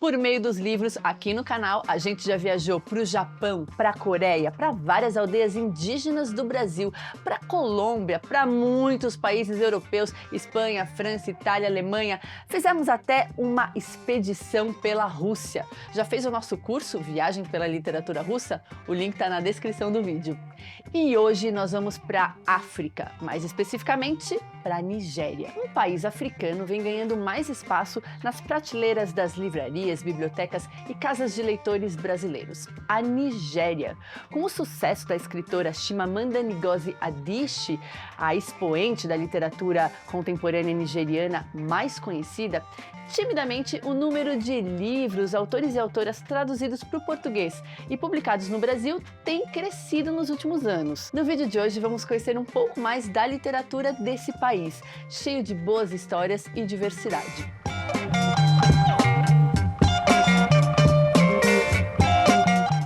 Por meio dos livros, aqui no canal, a gente já viajou para o Japão, para a Coreia, para várias aldeias indígenas do Brasil, para a Colômbia, para muitos países europeus, Espanha, França, Itália, Alemanha. Fizemos até uma expedição pela Rússia. Já fez o nosso curso Viagem pela Literatura Russa? O link está na descrição do vídeo. E hoje nós vamos para a África, mais especificamente para a Nigéria. Um país africano vem ganhando mais espaço nas prateleiras das livrarias, bibliotecas e casas de leitores brasileiros. A Nigéria. Com o sucesso da escritora Chimamanda Ngozi Adichie, a expoente da literatura contemporânea nigeriana mais conhecida, timidamente o número de livros, autores e autoras traduzidos para o português e publicados no Brasil tem crescido nos últimos anos. No vídeo de hoje vamos conhecer um pouco mais da literatura desse país, cheio de boas histórias e diversidade.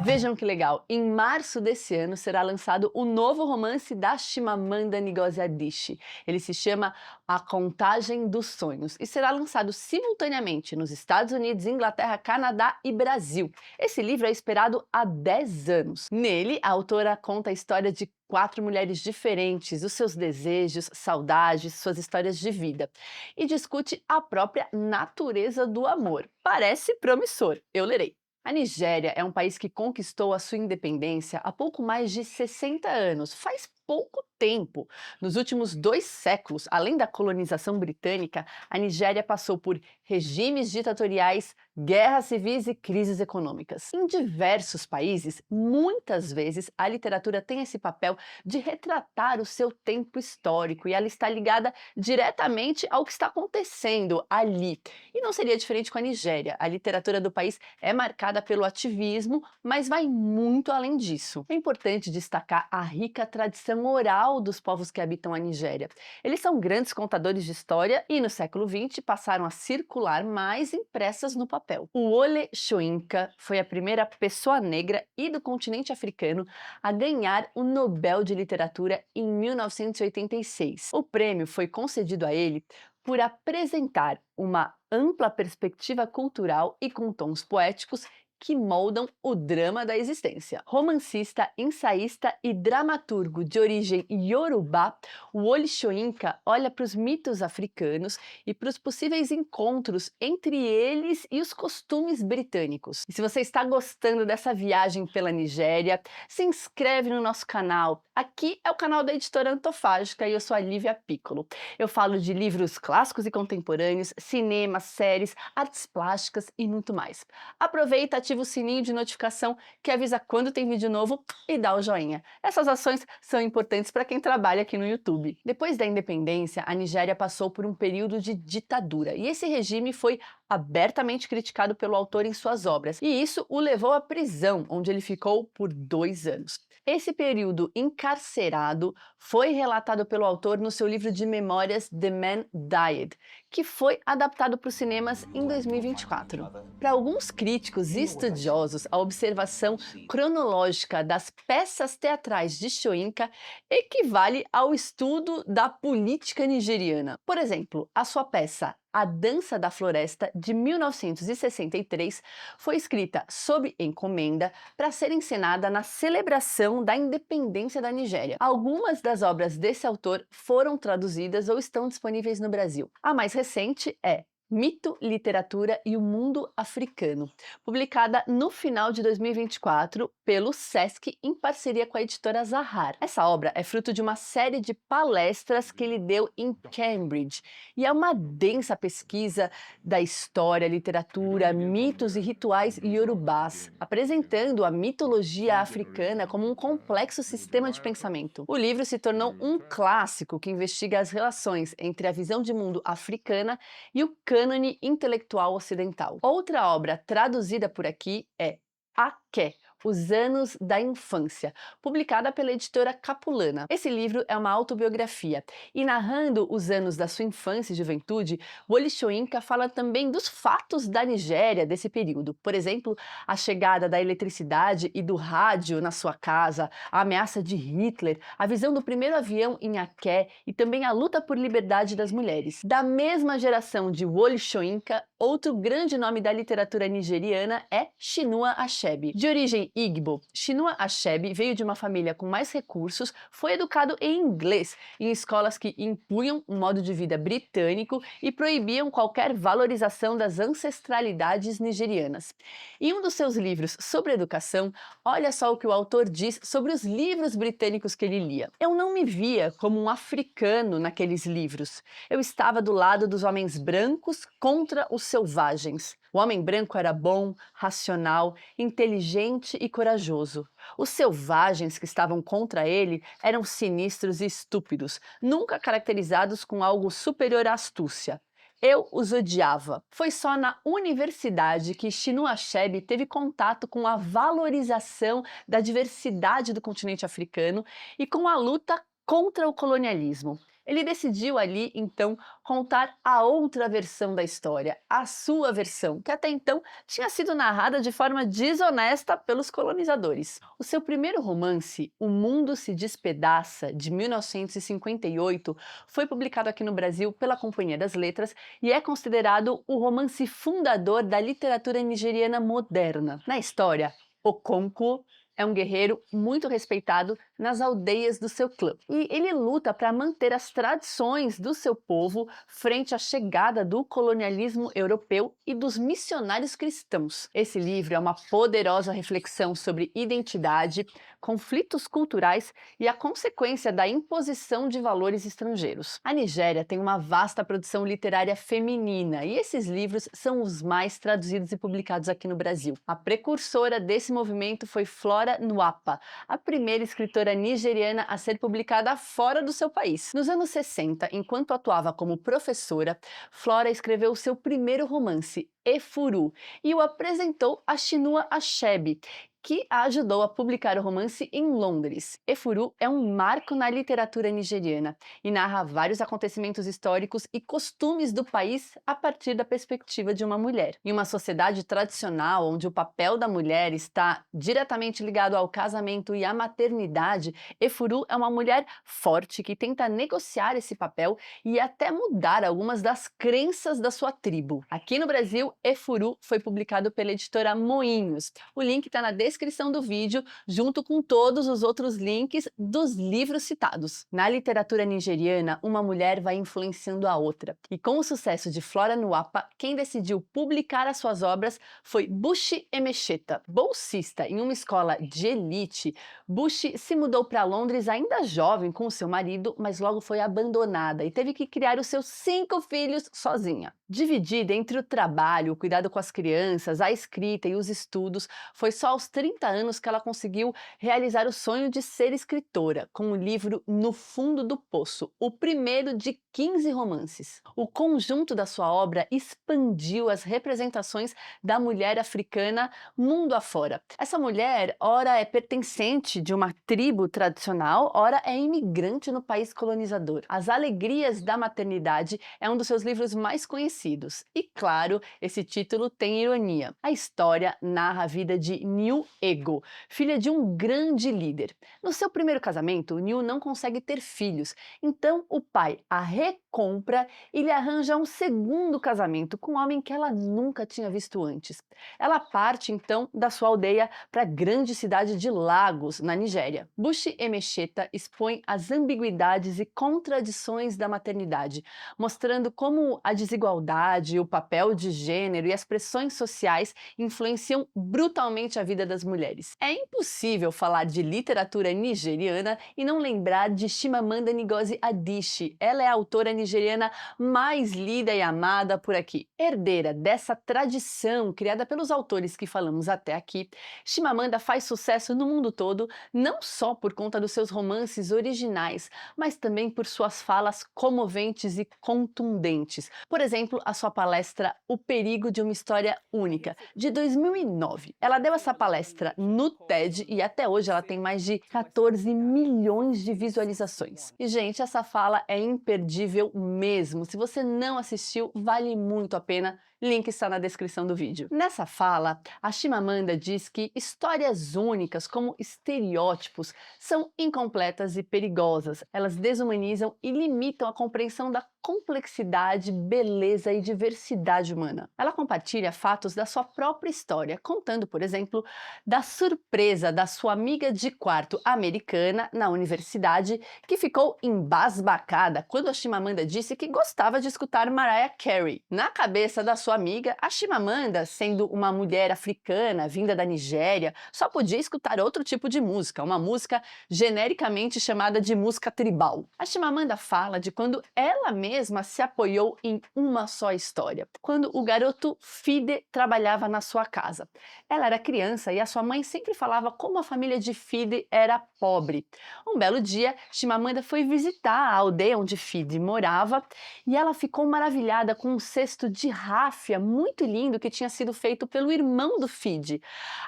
Vejam que legal, em março desse ano será lançado o novo romance da Chimamanda Ngozi Adichie. Ele se chama A Contagem dos Sonhos e será lançado simultaneamente nos Estados Unidos, Inglaterra, Canadá e Brasil. Esse livro é esperado há 10 anos. Nele, a autora conta a história de 4 mulheres diferentes, os seus desejos, saudades, suas histórias de vida, e discute a própria natureza do amor. Parece promissor, eu lerei. A Nigéria é um país que conquistou a sua independência há pouco mais de 60 anos, faz pouco tempo. Nos últimos 2 séculos, além da colonização britânica, a Nigéria passou por regimes ditatoriais, guerras civis e crises econômicas. Em diversos países, muitas vezes, a literatura tem esse papel de retratar o seu tempo histórico e ela está ligada diretamente ao que está acontecendo ali. E não seria diferente com a Nigéria. A literatura do país é marcada pelo ativismo, mas vai muito além disso. É importante destacar a rica tradição oral dos povos que habitam a Nigéria. Eles são grandes contadores de história e no século XX passaram a circular mais impressas no papel. O Wole Soyinka foi a primeira pessoa negra e do continente africano a ganhar o Nobel de Literatura em 1986. O prêmio foi concedido a ele por apresentar uma ampla perspectiva cultural e com tons poéticos que moldam o drama da existência. Romancista, ensaísta e dramaturgo de origem iorubá, o Wole Soyinka olha para os mitos africanos e para os possíveis encontros entre eles e os costumes britânicos. E se você está gostando dessa viagem pela Nigéria, se inscreve no nosso canal. Aqui é o canal da Editora Antofágica e eu sou a Lívia Piccolo. Eu falo de livros clássicos e contemporâneos, cinema, séries, artes plásticas e muito mais. Aproveita, ativa o sininho de notificação que avisa quando tem vídeo novo e dá o joinha. Essas ações são importantes para quem trabalha aqui no YouTube. Depois da independência, a Nigéria passou por um período de ditadura e esse regime foi abertamente criticado pelo autor em suas obras, e isso o levou à prisão, onde ele ficou por 2 anos. Esse período encarcerado foi relatado pelo autor no seu livro de memórias The Man Died, que foi adaptado para os cinemas em 2024. Para alguns críticos e estudiosos, a observação cronológica das peças teatrais de Soyinka equivale ao estudo da política nigeriana. Por exemplo, a sua peça A Dança da Floresta, de 1963, foi escrita sob encomenda para ser encenada na celebração da independência da Nigéria. Algumas das obras desse autor foram traduzidas ou estão disponíveis no Brasil. A mais recente é Mito, Literatura e o Mundo Africano, publicada no final de 2024 pelo Sesc em parceria com a editora Zahar. Essa obra é fruto de uma série de palestras que ele deu em Cambridge e é uma densa pesquisa da história, literatura, mitos e rituais iorubás, apresentando a mitologia africana como um complexo sistema de pensamento. O livro se tornou um clássico que investiga as relações entre a visão de mundo africana e o cânone intelectual ocidental. Outra obra traduzida por aqui é Aké, Os Anos da Infância, publicada pela editora Capulana. Esse livro é uma autobiografia e, narrando os anos da sua infância e juventude, Wole Soyinka fala também dos fatos da Nigéria desse período. Por exemplo, a chegada da eletricidade e do rádio na sua casa, a ameaça de Hitler, a visão do primeiro avião em Aké e também a luta por liberdade das mulheres. Da mesma geração de Wole Soyinka, outro grande nome da literatura nigeriana é Chinua Achebe. De origem Igbo, Chinua Achebe veio de uma família com mais recursos, foi educado em inglês, em escolas que impunham um modo de vida britânico e proibiam qualquer valorização das ancestralidades nigerianas. Em um dos seus livros sobre educação, olha só o que o autor diz sobre os livros britânicos que ele lia. Eu não me via como um africano naqueles livros. Eu estava do lado dos homens brancos contra os selvagens. O homem branco era bom, racional, inteligente e corajoso. Os selvagens que estavam contra ele eram sinistros e estúpidos, nunca caracterizados com algo superior à astúcia. Eu os odiava. Foi só na universidade que Chinua Achebe teve contato com a valorização da diversidade do continente africano e com a luta contra o colonialismo. Ele decidiu ali, então, contar a outra versão da história, a sua versão, que até então tinha sido narrada de forma desonesta pelos colonizadores. O seu primeiro romance, O Mundo se Despedaça, de 1958, foi publicado aqui no Brasil pela Companhia das Letras e é considerado o romance fundador da literatura nigeriana moderna. Na história, Okonkwo é um guerreiro muito respeitado nas aldeias do seu clã. E ele luta para manter as tradições do seu povo frente à chegada do colonialismo europeu e dos missionários cristãos. Esse livro é uma poderosa reflexão sobre identidade, conflitos culturais e a consequência da imposição de valores estrangeiros. A Nigéria tem uma vasta produção literária feminina e esses livros são os mais traduzidos e publicados aqui no Brasil. A precursora desse movimento foi Flora Nwapa, a primeira escritora nigeriana a ser publicada fora do seu país. Nos anos 60, enquanto atuava como professora, Flora escreveu seu primeiro romance, Efuru, e o apresentou a Chinua Achebe, que a ajudou a publicar o romance em Londres. Efuru é um marco na literatura nigeriana e narra vários acontecimentos históricos e costumes do país a partir da perspectiva de uma mulher. Em uma sociedade tradicional, onde o papel da mulher está diretamente ligado ao casamento e à maternidade, Efuru é uma mulher forte que tenta negociar esse papel e até mudar algumas das crenças da sua tribo. Aqui no Brasil, Efuru foi publicado pela editora Moinhos. O link está na descrição do vídeo, junto com todos os outros links dos livros citados. Na literatura nigeriana, uma mulher vai influenciando a outra. E com o sucesso de Flora Nwapa, quem decidiu publicar as suas obras foi Buchi Emecheta. Bolsista em uma escola de elite, Buchi se mudou para Londres ainda jovem com o seu marido, mas logo foi abandonada e teve que criar os seus 5 filhos sozinha. Dividida entre o trabalho, o cuidado com as crianças, a escrita e os estudos, foi só aos 30 anos que ela conseguiu realizar o sonho de ser escritora, com o livro No Fundo do Poço, o primeiro de 15 romances. O conjunto da sua obra expandiu as representações da mulher africana mundo afora. Essa mulher, ora é pertencente de uma tribo tradicional, ora é imigrante no país colonizador. As Alegrias da Maternidade é um dos seus livros mais conhecidos. E claro, esse título tem ironia. A história narra a vida de New Ego, filha de um grande líder. No seu primeiro casamento, New não consegue ter filhos, então o pai a recompra e lhe arranja um segundo casamento com um homem que ela nunca tinha visto antes. Ela parte então da sua aldeia para a grande cidade de Lagos, na Nigéria. Buchi Emecheta expõe as ambiguidades e contradições da maternidade, mostrando como a desigualdade, o papel de gênero e as pressões sociais influenciam brutalmente a vida das mulheres. É impossível falar de literatura nigeriana e não lembrar de Chimamanda Ngozi Adichie. Ela é a autora nigeriana mais lida e amada por aqui. Herdeira dessa tradição criada pelos autores que falamos até aqui, Chimamanda faz sucesso no mundo todo, não só por conta dos seus romances originais, mas também por suas falas comoventes e contundentes. Por exemplo, exemplo, a sua palestra O Perigo de uma História Única, de 2009. Ela deu essa palestra no TED e até hoje ela tem mais de 14 milhões de visualizações. E, gente, essa fala é imperdível mesmo. Se você não assistiu, vale muito a pena. Link está na descrição do vídeo. Nessa fala, a Chimamanda diz que histórias únicas, como estereótipos, são incompletas e perigosas. Elas desumanizam e limitam a compreensão da complexidade, beleza e diversidade humana. Ela compartilha fatos da sua própria história, contando, por exemplo, da surpresa da sua amiga de quarto americana na universidade, que ficou embasbacada quando a Chimamanda disse que gostava de escutar Mariah Carey. Na cabeça da sua amiga, a Chimamanda, sendo uma mulher africana vinda da Nigéria, só podia escutar outro tipo de música, uma música genericamente chamada de música tribal. A Chimamanda fala de quando ela mesma se apoiou em uma só história, quando o garoto Fide trabalhava na sua casa. Ela era criança e a sua mãe sempre falava como a família de Fide era pobre. Um belo dia, Chimamanda foi visitar a aldeia onde Fide morava e ela ficou maravilhada com um cesto de ráfia muito lindo que tinha sido feito pelo irmão do Fide.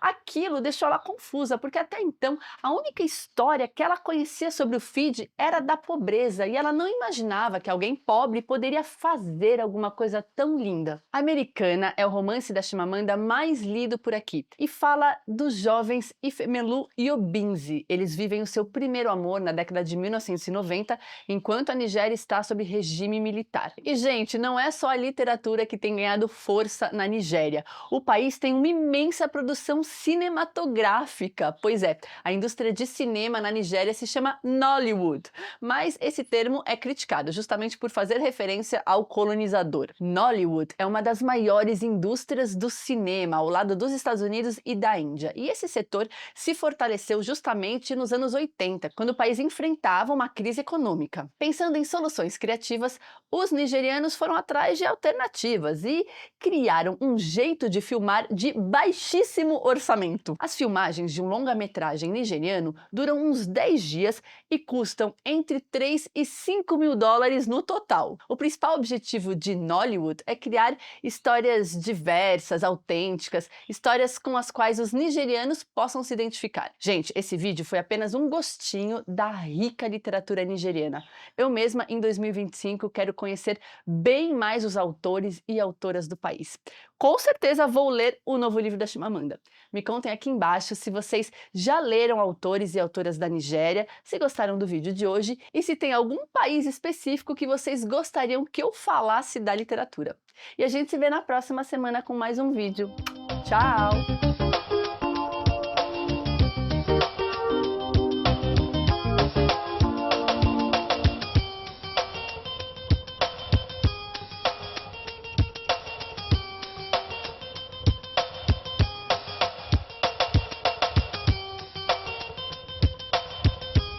Aquilo deixou ela confusa, porque até então a única história que ela conhecia sobre o Fide era da pobreza e ela não imaginava que alguém pobre poderia fazer alguma coisa tão linda. Americana é o romance da Chimamanda mais lido por aqui e fala dos jovens Ifemelu e Obinze. Eles vivem o seu primeiro amor na década de 1990, enquanto a Nigéria está sob regime militar. E, gente, não é só a literatura que tem ganhado força na Nigéria. O país tem uma imensa produção cinematográfica. Pois é, a indústria de cinema na Nigéria se chama Nollywood, mas esse termo é criticado justamente por fazer referência ao colonizador. Nollywood é uma das maiores indústrias do cinema, ao lado dos Estados Unidos e da Índia. E esse setor se fortaleceu justamente nos anos 80, quando o país enfrentava uma crise econômica. Pensando em soluções criativas, os nigerianos foram atrás de alternativas e criaram um jeito de filmar de baixíssimo orçamento. As filmagens de um longa-metragem nigeriano duram uns 10 dias e custam entre 3 e 5 mil dólares no total. O principal objetivo de Nollywood é criar histórias diversas, autênticas, histórias com as quais os nigerianos possam se identificar. Gente, esse vídeo foi apenas um gostinho da rica literatura nigeriana. Eu mesma, em 2025, quero conhecer bem mais os autores e autoras do país. Com certeza vou ler o novo livro da Chimamanda. Me contem aqui embaixo se vocês já leram autores e autoras da Nigéria, se gostaram do vídeo de hoje e se tem algum país específico que vocês gostariam que eu falasse da literatura. E a gente se vê na próxima semana com mais um vídeo. Tchau!